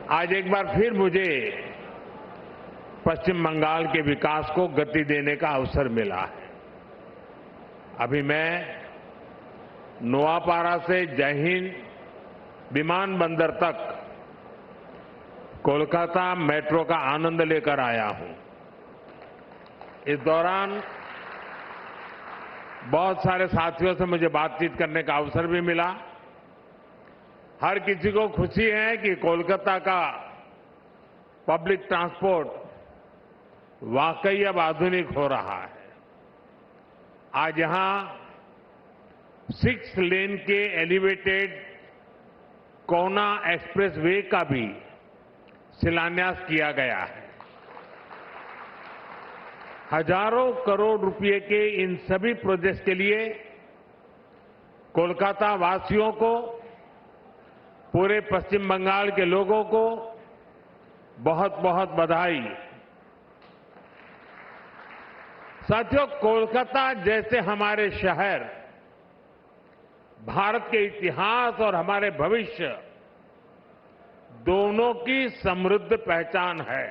आज एक बार फिर मुझे पश्चिम बंगाल के विकास को गति देने का अवसर मिला है। अभी मैं नोआपाड़ा से जय हिंद विमानबंदर तक कोलकाता मेट्रो का आनंद लेकर आया हूं। इस दौरान बहुत सारे साथियों से मुझे बातचीत करने का अवसर भी मिला। हर किसी को खुशी है कि कोलकाता का पब्लिक ट्रांसपोर्ट वाकई अब आधुनिक हो रहा है। आज यहां 6 लेन के एलिवेटेड कोना एक्सप्रेस वे का भी शिलान्यास किया गया है। हजारों करोड़ रुपए के इन सभी प्रोजेक्ट्स के लिए कोलकाता वासियों को, पूरे पश्चिम बंगाल के लोगों को बहुत बहुत बधाई। साथियों, कोलकाता जैसे हमारे शहर भारत के इतिहास और हमारे भविष्य दोनों की समृद्ध पहचान है।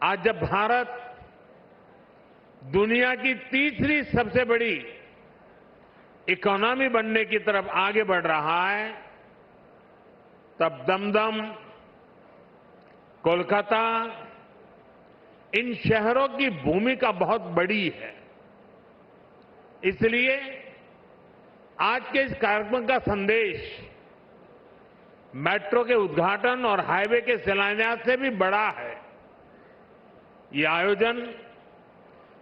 आज जब भारत दुनिया की तीसरी सबसे बड़ी इकोनॉमी बनने की तरफ आगे बढ़ रहा है, तब दमदम, कोलकाता, इन शहरों की भूमिका बहुत बड़ी है। इसलिए आज के इस कार्यक्रम का संदेश मेट्रो के उद्घाटन और हाईवे के शिलान्यास से भी बड़ा है। ये आयोजन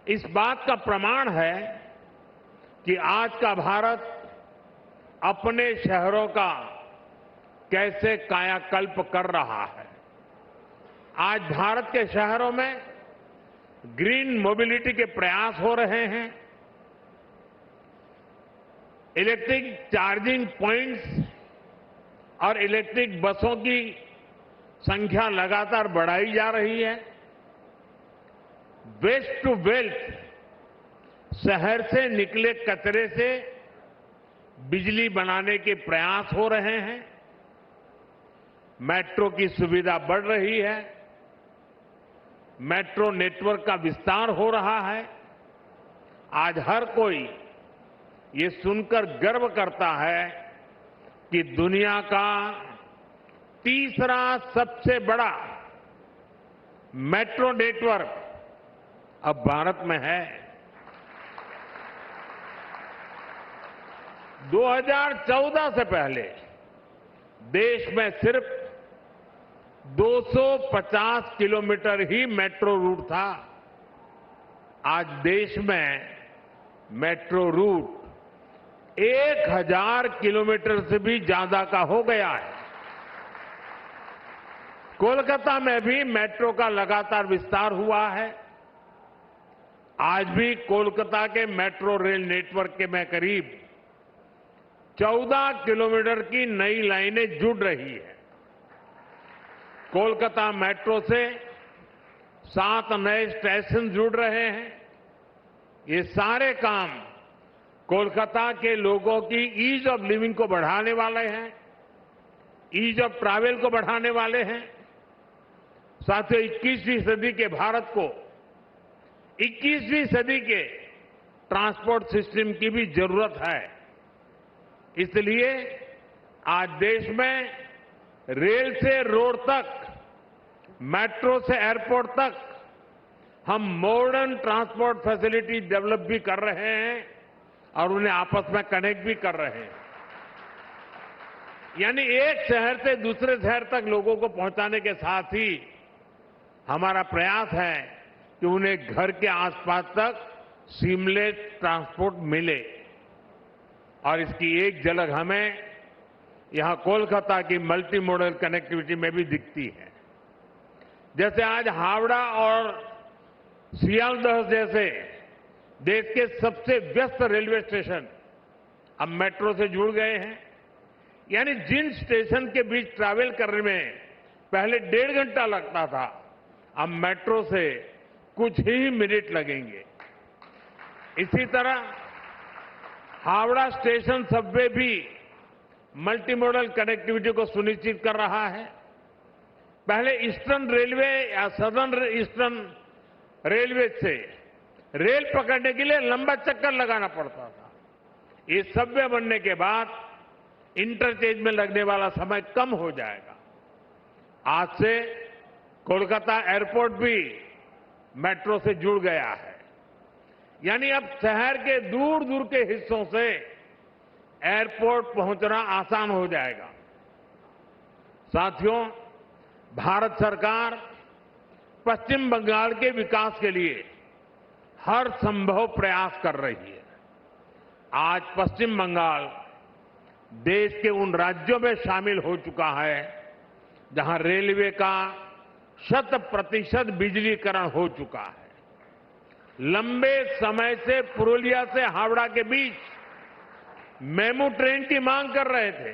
इस बात का प्रमाण है कि आज का भारत अपने शहरों का कैसे कायाकल्प कर रहा है। आज भारत के शहरों में ग्रीन मोबिलिटी के प्रयास हो रहे हैं। इलेक्ट्रिक चार्जिंग पॉइंट्स और इलेक्ट्रिक बसों की संख्या लगातार बढ़ाई जा रही है। वेस्ट टू वेल्थ, शहर से निकले कचरे से बिजली बनाने के प्रयास हो रहे हैं। मेट्रो की सुविधा बढ़ रही है। मेट्रो नेटवर्क का विस्तार हो रहा है। आज हर कोई ये सुनकर गर्व करता है कि दुनिया का तीसरा सबसे बड़ा मेट्रो नेटवर्क अब भारत में है। 2014 से पहले देश में सिर्फ 250 किलोमीटर ही मेट्रो रूट था। आज देश में मेट्रो रूट 1000 किलोमीटर से भी ज्यादा का हो गया है। कोलकाता में भी मेट्रो का लगातार विस्तार हुआ है। आज भी कोलकाता के मेट्रो रेल नेटवर्क के में करीब 14 किलोमीटर की नई लाइनें जुड़ रही है। कोलकाता मेट्रो से 7 नए स्टेशन जुड़ रहे हैं। ये सारे काम कोलकाता के लोगों की ईज ऑफ लिविंग को बढ़ाने वाले हैं, ईज ऑफ ट्रैवल को बढ़ाने वाले हैं। साथियों, 21वीं सदी के भारत को 21वीं सदी के ट्रांसपोर्ट सिस्टम की भी जरूरत है। इसलिए आज देश में रेल से रोड तक, मेट्रो से एयरपोर्ट तक हम मॉडर्न ट्रांसपोर्ट फैसिलिटी डेवलप भी कर रहे हैं और उन्हें आपस में कनेक्ट भी कर रहे हैं। यानी एक शहर से दूसरे शहर तक लोगों को पहुंचाने के साथ ही हमारा प्रयास है कि उन्हें घर के आसपास तक सीमलेस ट्रांसपोर्ट मिले। और इसकी एक झलक हमें यहां कोलकाता की मल्टी मॉडल कनेक्टिविटी में भी दिखती है। जैसे आज हावड़ा और सियालदह जैसे देश के सबसे व्यस्त रेलवे स्टेशन अब मेट्रो से जुड़ गए हैं। यानी जिन स्टेशन के बीच ट्रैवल करने में पहले 1.5 घंटा लगता था, अब मेट्रो से कुछ ही मिनट लगेंगे। इसी तरह हावड़ा स्टेशन सबवे भी मल्टी मॉडल कनेक्टिविटी को सुनिश्चित कर रहा है। पहले ईस्टर्न रेलवे या सदर्न ईस्टर्न रेलवे से रेल पकड़ने के लिए लंबा चक्कर लगाना पड़ता था। ये सबवे बनने के बाद इंटरचेंज में लगने वाला समय कम हो जाएगा। आज से कोलकाता एयरपोर्ट भी मेट्रो से जुड़ गया है, यानी अब शहर के दूर दूर के हिस्सों से एयरपोर्ट पहुंचना आसान हो जाएगा। साथियों, भारत सरकार पश्चिम बंगाल के विकास के लिए हर संभव प्रयास कर रही है। आज पश्चिम बंगाल देश के उन राज्यों में शामिल हो चुका है जहां रेलवे का 100% बिजलीकरण हो चुका है। लंबे समय से पुरुलिया से हावड़ा के बीच मेमू ट्रेन की मांग कर रहे थे।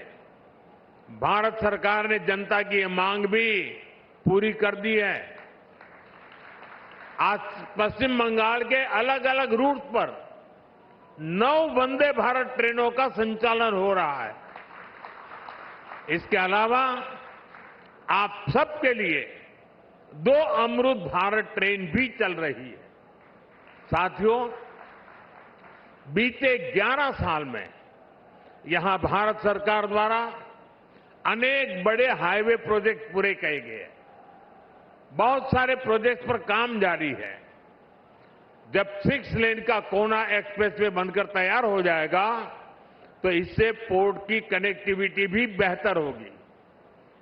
भारत सरकार ने जनता की यह मांग भी पूरी कर दी है। आज पश्चिम बंगाल के अलग अलग रूट पर 9 वंदे भारत ट्रेनों का संचालन हो रहा है। इसके अलावा आप सबके लिए 2 अमृत भारत ट्रेन भी चल रही है। साथियों, बीते 11 साल में यहां भारत सरकार द्वारा अनेक बड़े हाईवे प्रोजेक्ट पूरे किए गए। बहुत सारे प्रोजेक्ट पर काम जारी है। जब 6 लेन का कोना एक्सप्रेसवे बनकर तैयार हो जाएगा तो इससे पोर्ट की कनेक्टिविटी भी बेहतर होगी।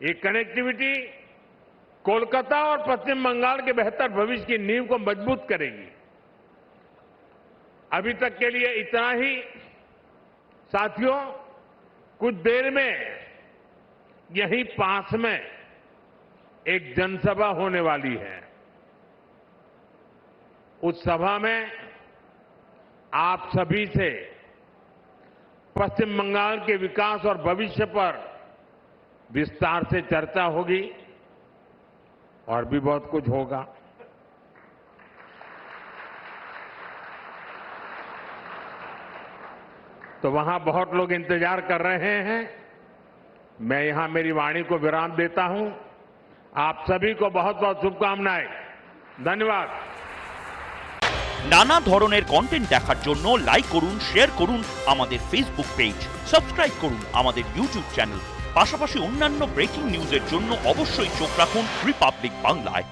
ये कनेक्टिविटी कोलकाता और पश्चिम बंगाल के बेहतर भविष्य की नींव को मजबूत करेगी। अभी तक के लिए इतना ही। साथियों, कुछ देर में यहीं पास में एक जनसभा होने वाली है। उस सभा में आप सभी से पश्चिम बंगाल के विकास और भविष्य पर विस्तार से चर्चा होगी और भी बहुत कुछ होगा। तो वहां बहुत लोग इंतजार कर रहे हैं। मैं यहां मेरी वाणी को विराम देता हूं। आप सभी को बहुत बहुत शुभकामनाएं। धन्यवाद। নানা ধরনের কন্টেন্ট দেখার জন্য লাইক করুন, শেয়ার করুন আমাদের ফেসবুক পেজ, সাবস্ক্রাইব করুন আমাদের ইউটিউব চ্যানেল। পাশাপাশি অন্যান্য ব্রেকিং নিউজের জন্য অবশ্যই চোখ রাখুন রিপাবলিক বাংলায়।